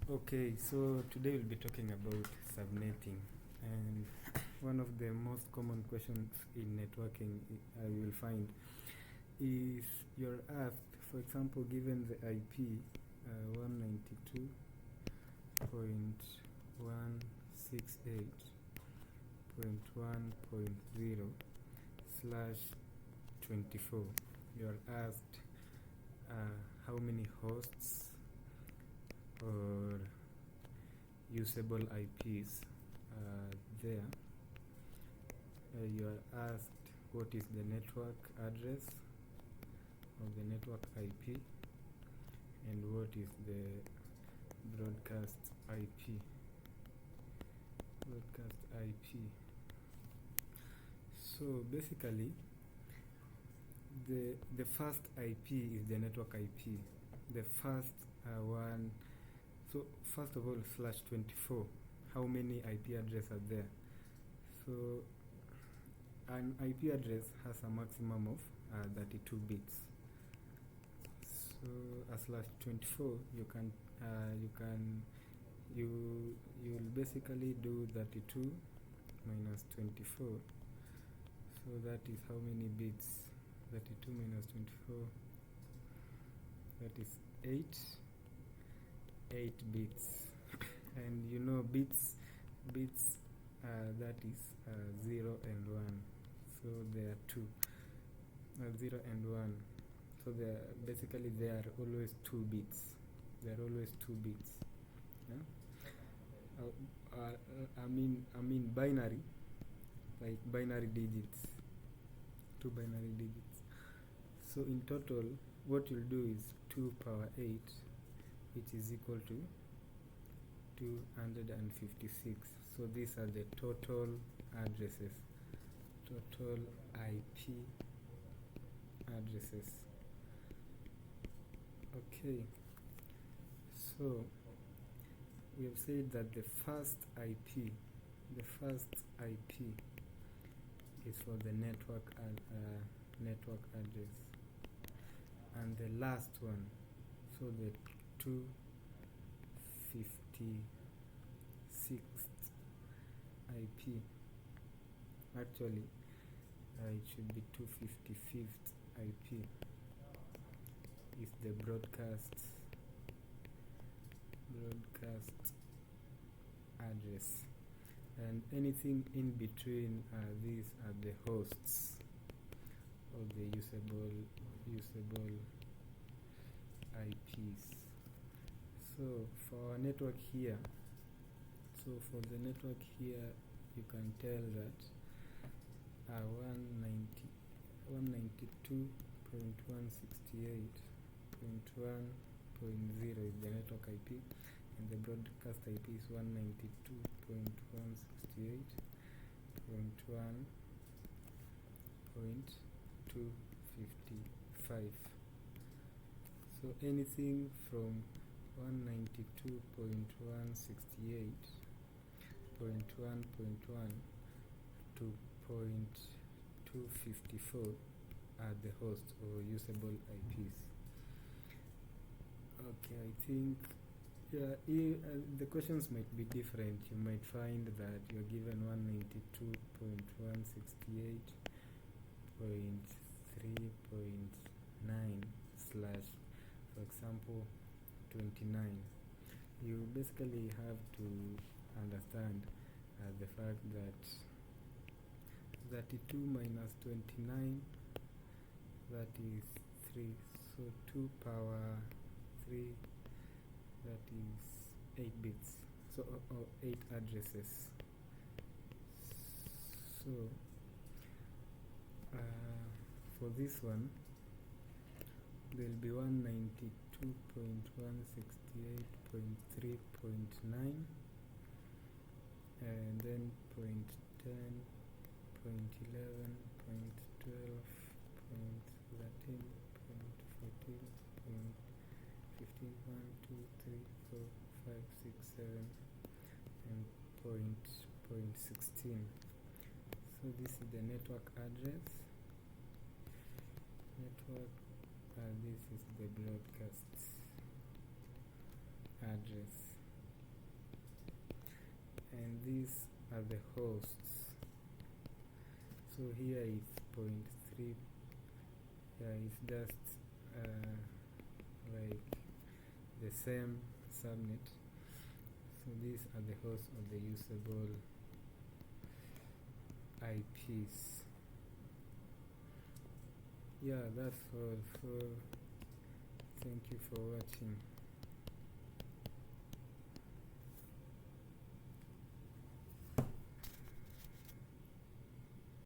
Okay, so today we'll be talking about subnetting, and one of the most common questions in networking you will find is you're asked, for example, given the IP 192.168.1.0/24, you're asked how many hosts or usable IPs there. You are asked what is the network address of the network IP and what is the broadcast IP. So basically, the first IP is the network IP. The first one. So first of all, /24. How many IP addresses are there? So an IP address has a maximum of 32 bits. So a /24, you'll basically do 32 minus 24. So that is how many bits? 32 minus 24. That is 8 bits. And you know bits that is 0 and 1. So there are 2. 0 and 1. So basically there are always 2 bits. There are always 2 bits. Yeah? I mean binary, like binary digits. 2 binary digits. So in total, what you'll do is 2 power 8, which is equal to 256. So these are the total addresses, total IP addresses. Okay, so we have said that the first IP is for the network address, and the last one, so the 256th IP, actually it should be 255th IP, is the broadcast address, and anything in between these are the hosts of the usable IPs. So for our network here, you can tell that 192.168.1.0 is the network IP, and the broadcast IP is 192.168.1.255. So anything from 192.168.1.1 to 0.254 are the hosts or usable IPs. Okay, I think the questions might be different. You might find that you're given 192.168.3.9/ for example 29. You basically have to understand the fact that 32 minus 29, that is 3. So 2 power 3, that is 8 bits. So 8 addresses. So for this one, there will be 192.168.3.9, and then 0.10, 0.11, 0.12, 0.13, 0.14, 0.15, 1, 2, 3, 4, 5, 6, 7, and 0.16. So this is the network address. This is the broadcast address. and these are the hosts. So here is 0.3. Yeah, it's just like the same subnet. So these are the hosts of the usable IPs. Yeah, that's all. So thank you for watching.